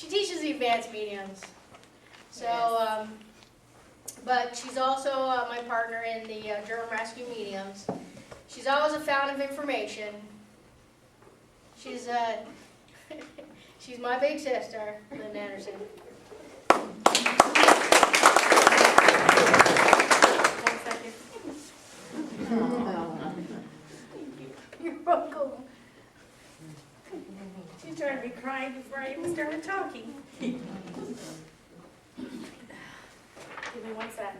She teaches the advanced mediums. So, Yes. but she's also my partner in the Durham Rescue Mediums. She's always a fountain of information. She's she's my big sister, Lynn Anderson. One second. You're welcome. She's trying to be crying before I even started talking. Give me 1 sec.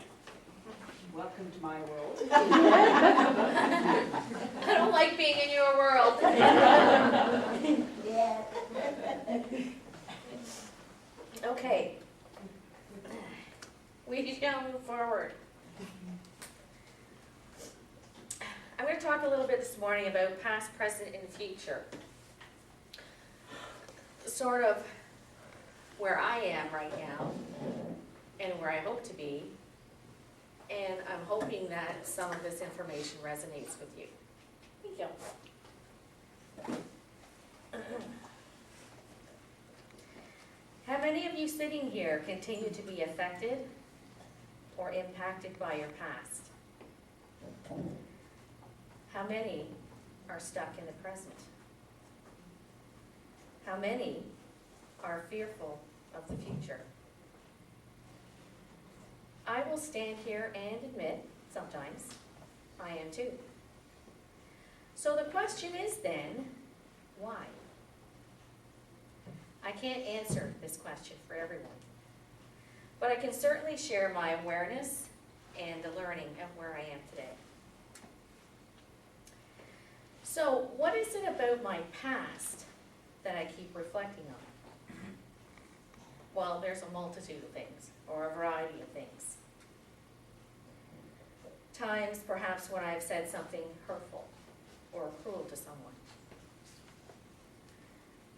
Welcome to my world. I don't like being in your world. Yeah. Okay. We shall move forward. I'm going to talk a little bit this morning about past, present, and future. Sort of where I am right now and where I hope to be. And I'm hoping that some of this information resonates with you. Thank you. How many of you sitting here continue to be affected or impacted by your past? How many are stuck in the present? How many are fearful of the future? I will stand here and admit, sometimes, I am too. So the question is then, why? I can't answer this question for everyone, but I can certainly share my awareness and the learning of where I am today. So what is it about my past that I keep reflecting on? Well, there's a multitude of things, or a variety of things. Times, perhaps, when I've said something hurtful or cruel to someone.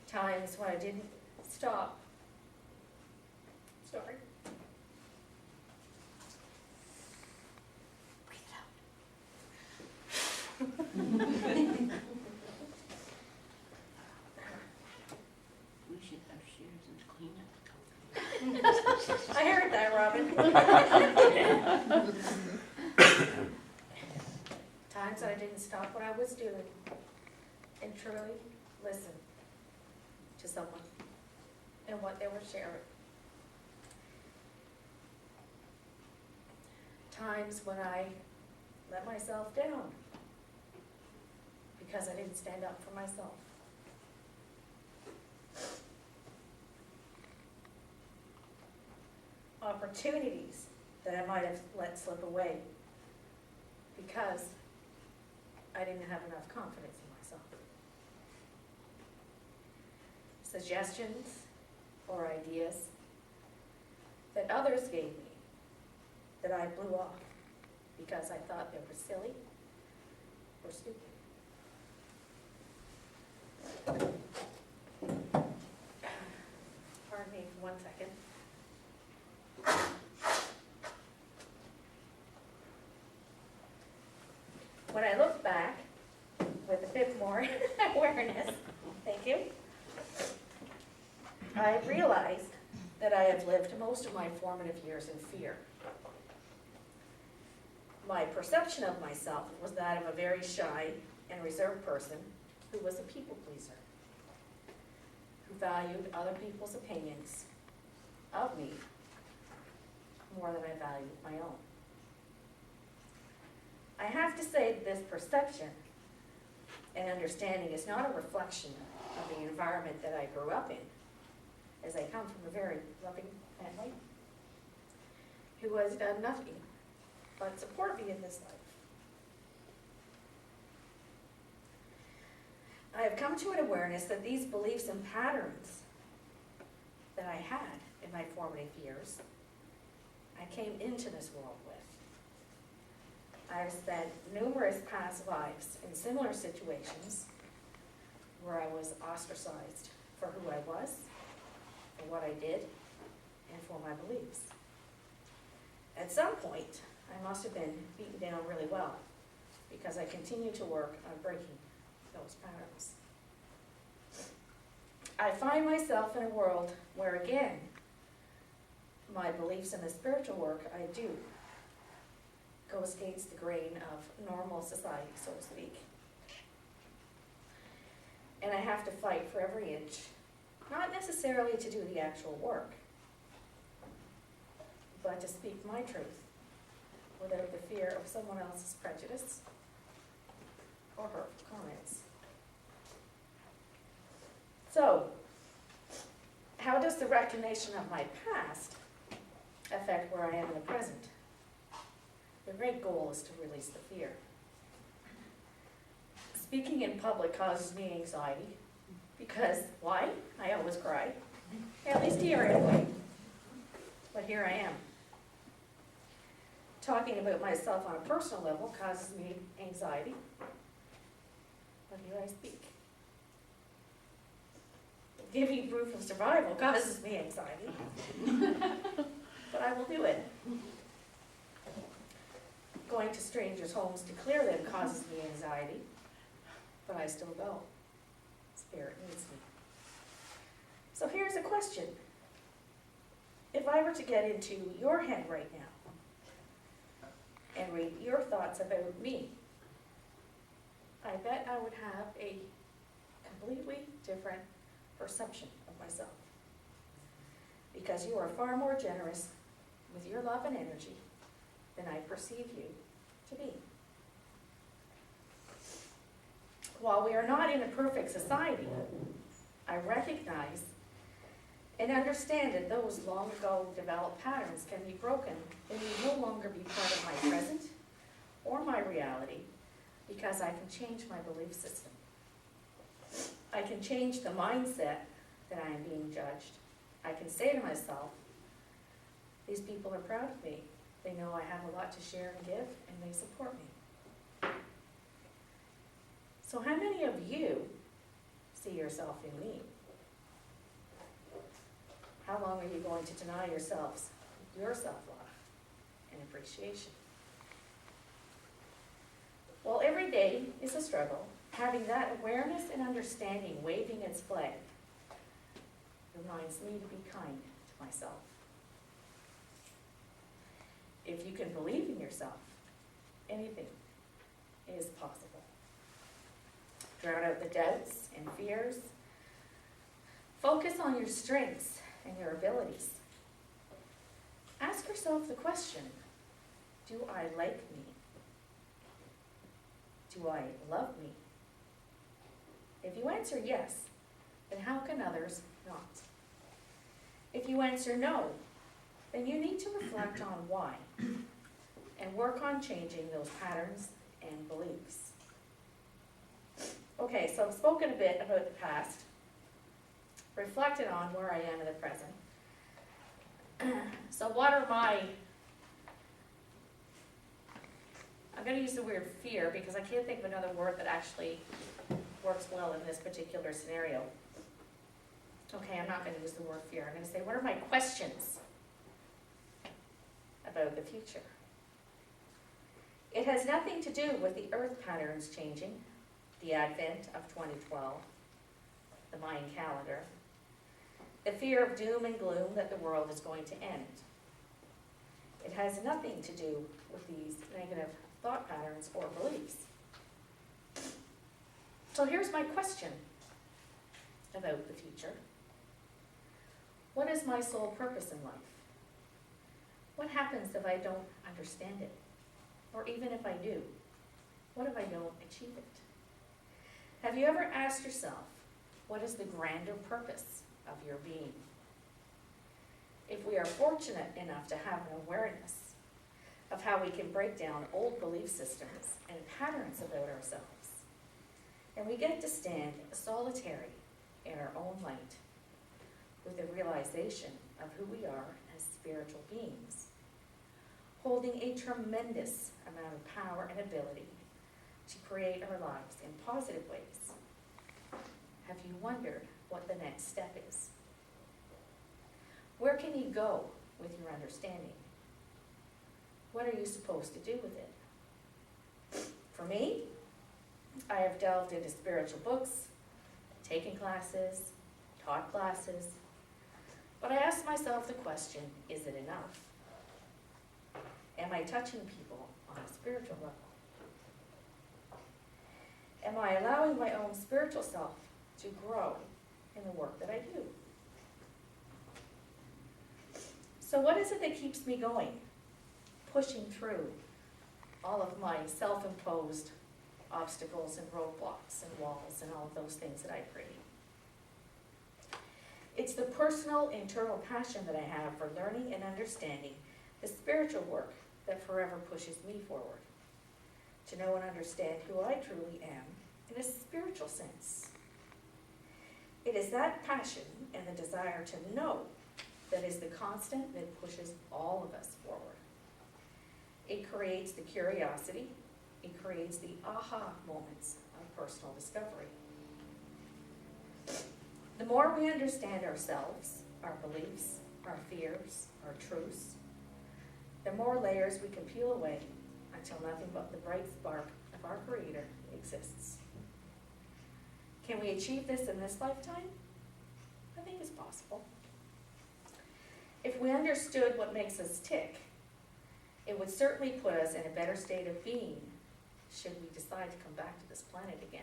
Times when I didn't stop. Sorry. We should have shears and clean up. I heard that, Robin. Times that I didn't stop what I was doing and truly listen to someone and what they were sharing. Times when I let myself down because I didn't stand up for myself. Opportunities that I might have let slip away because I didn't have enough confidence in myself. Suggestions or ideas that others gave me that I blew off because I thought they were silly or stupid. Pardon me for 1 second. When I look back with a bit more awareness, thank you, I realized that I have lived most of my formative years in fear. My perception of myself was that of a very shy and reserved person who was a people pleaser, who valued other people's opinions of me more than I valued my own. I have to say that this perception and understanding is not a reflection of the environment that I grew up in, as I come from a very loving family who has done nothing but support me in this life. I have come to an awareness that these beliefs and patterns that I had in my formative years, I came into this world with. I've spent numerous past lives in similar situations where I was ostracized for who I was, for what I did, and for my beliefs. At some point, I must have been beaten down really well because I continue to work on breaking those patterns. I find myself in a world where, again, my beliefs in the spiritual work I do goes against the grain of normal society, so to speak. And I have to fight for every inch, not necessarily to do the actual work, but to speak my truth without the fear of someone else's prejudice or hurtful comments. So, how does the recognition of my past affect where I am in the present? The great goal is to release the fear. Speaking in public causes me anxiety because, why? I always cry. At least here anyway. But here I am. Talking about myself on a personal level causes me anxiety. But here I speak. Giving proof of survival causes me anxiety. But I will do it. Going to strangers' homes to clear them causes me anxiety. But I still go. Spirit needs me. So here's a question. If I were to get into your head right now and read your thoughts about me, I bet I would have a completely different perception of myself. Because you are far more generous with your love and energy than I perceive you to be. While we are not in a perfect society, I recognize and understand that those long ago developed patterns can be broken and will no longer be part of my present or my reality because I can change my belief system. I can change the mindset that I am being judged. I can say to myself, these people are proud of me. They know I have a lot to share and give, and they support me. So how many of you see yourself in me? How long are you going to deny yourselves your self-love and appreciation? Well, every day is a struggle. Having that awareness and understanding waving its flag reminds me to be kind to myself. If you can believe in yourself, anything is possible. Drown out the doubts and fears. Focus on your strengths and your abilities. Ask yourself the question, do I like me? Do I love me? If you answer yes, then how can others not? If you answer no, then you need to reflect on why and work on changing those patterns and beliefs. Okay, so I've spoken a bit about the past, reflected on where I am in the present. So what are my, I'm going to use the word fear because I can't think of another word that actually works well in this particular scenario. Okay, I'm not going to use the word fear. I'm going to say, what are my questions about the future? It has nothing to do with the earth patterns changing, the advent of 2012, the Mayan calendar, the fear of doom and gloom that the world is going to end. It has nothing to do with these negative thought patterns or beliefs. So here's my question about the future. What is my sole purpose in life? What happens if I don't understand it? Or even if I do, what if I don't achieve it? Have you ever asked yourself, what is the grander purpose of your being? If we are fortunate enough to have an awareness of how we can break down old belief systems and patterns about ourselves, and we get to stand solitary in our own light with the realization of who we are as spiritual beings, holding a tremendous amount of power and ability to create our lives in positive ways. Have you wondered what the next step is? Where can you go with your understanding? What are you supposed to do with it? For me, I have delved into spiritual books, taken classes, taught classes, but I asked myself the question, is it enough? Am I touching people on a spiritual level? Am I allowing my own spiritual self to grow in the work that I do? So what is it that keeps me going, pushing through all of my self-imposed obstacles and roadblocks and walls and all of those things that I create? It's the personal internal passion that I have for learning and understanding the spiritual work that forever pushes me forward, to know and understand who I truly am in a spiritual sense. It is that passion and the desire to know that is the constant that pushes all of us forward. It creates the curiosity, it creates the aha moments of personal discovery. The more we understand ourselves, our beliefs, our fears, our truths, the more layers we can peel away until nothing but the bright spark of our Creator exists. Can we achieve this in this lifetime? I think it's possible. If we understood what makes us tick, it would certainly put us in a better state of being should we decide to come back to this planet again.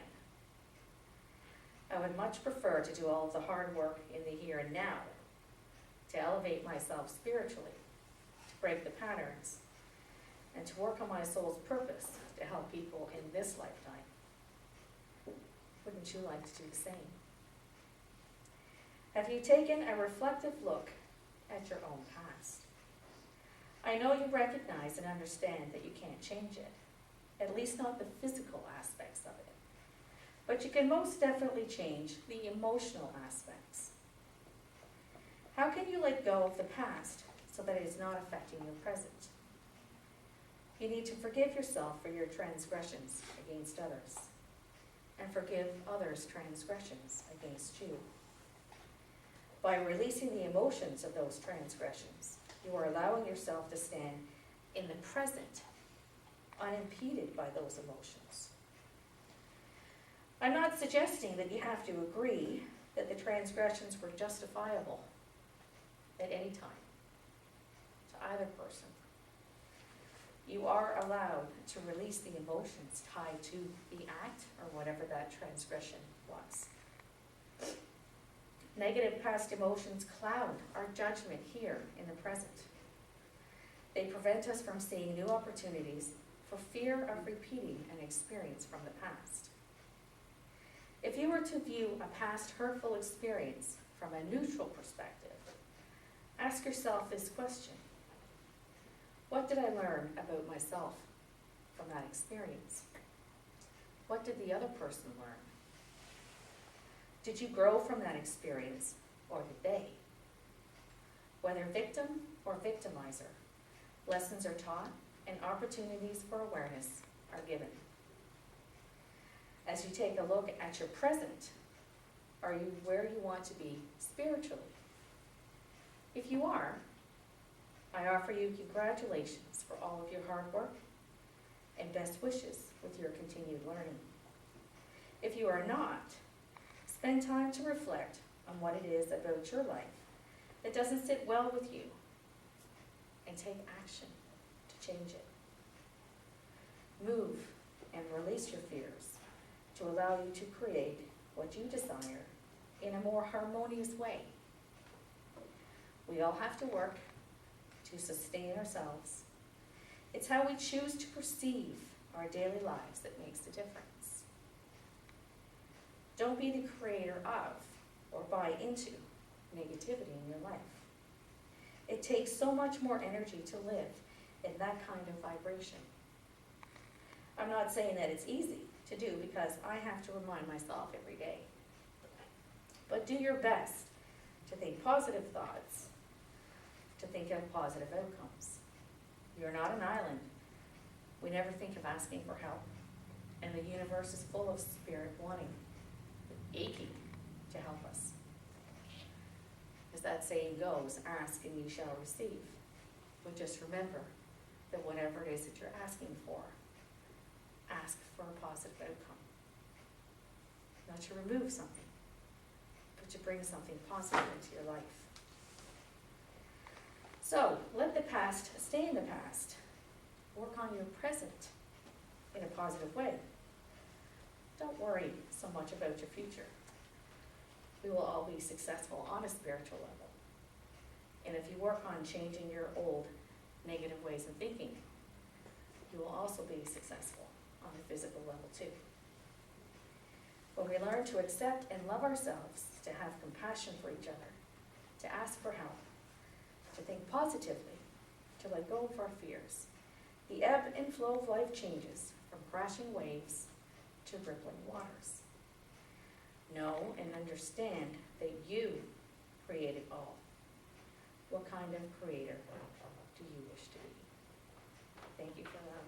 I would much prefer to do all of the hard work in the here and now, to elevate myself spiritually, to break the patterns, and to work on my soul's purpose to help people in this lifetime. Wouldn't you like to do the same? Have you taken a reflective look at your own past? I know you recognize and understand that you can't change it, at least not the physical aspects of it. But you can most definitely change the emotional aspects. How can you let go of the past so that it is not affecting your present? You need to forgive yourself for your transgressions against others, and forgive others' transgressions against you. By releasing the emotions of those transgressions, you are allowing yourself to stand in the present, unimpeded by those emotions. I'm not suggesting that you have to agree that the transgressions were justifiable at any time, to either person. You are allowed to release the emotions tied to the act or whatever that transgression was. Negative past emotions cloud our judgment here in the present. They prevent us from seeing new opportunities for fear of repeating an experience from the past. If you were to view a past hurtful experience from a neutral perspective, ask yourself this question: what did I learn about myself from that experience? What did the other person learn? Did you grow from that experience, or did they? Whether victim or victimizer, lessons are taught and opportunities for awareness are given. As you take a look at your present, are you where you want to be spiritually? If you are, I offer you congratulations for all of your hard work and best wishes with your continued learning. If you are not, spend time to reflect on what it is about your life that doesn't sit well with you, and take action to change it. Move and release your fears to allow you to create what you desire in a more harmonious way. We all have to work to sustain ourselves. It's how we choose to perceive our daily lives that makes the difference. Don't be the creator of or buy into negativity in your life. It takes so much more energy to live in that kind of vibration. I'm not saying that it's easy to do, because I have to remind myself every day. But do your best to think positive thoughts, to think of positive outcomes. You're not an island. We never think of asking for help. And the universe is full of spirit wanting, aching to help us. As that saying goes, ask and you shall receive. But just remember that whatever it is that you're asking for, ask for a positive outcome. Not to remove something, but to bring something positive into your life. So, let the past stay in the past. Work on your present in a positive way. Don't worry so much about your future. We will all be successful on a spiritual level. And if you work on changing your old negative ways of thinking, you will also be successful on the physical level too. When we learn to accept and love ourselves, to have compassion for each other, to ask for help, to think positively, to let go of our fears, the ebb and flow of life changes from crashing waves to rippling waters. Know and understand that you created all. What kind of creator do you wish to be? Thank you for allowing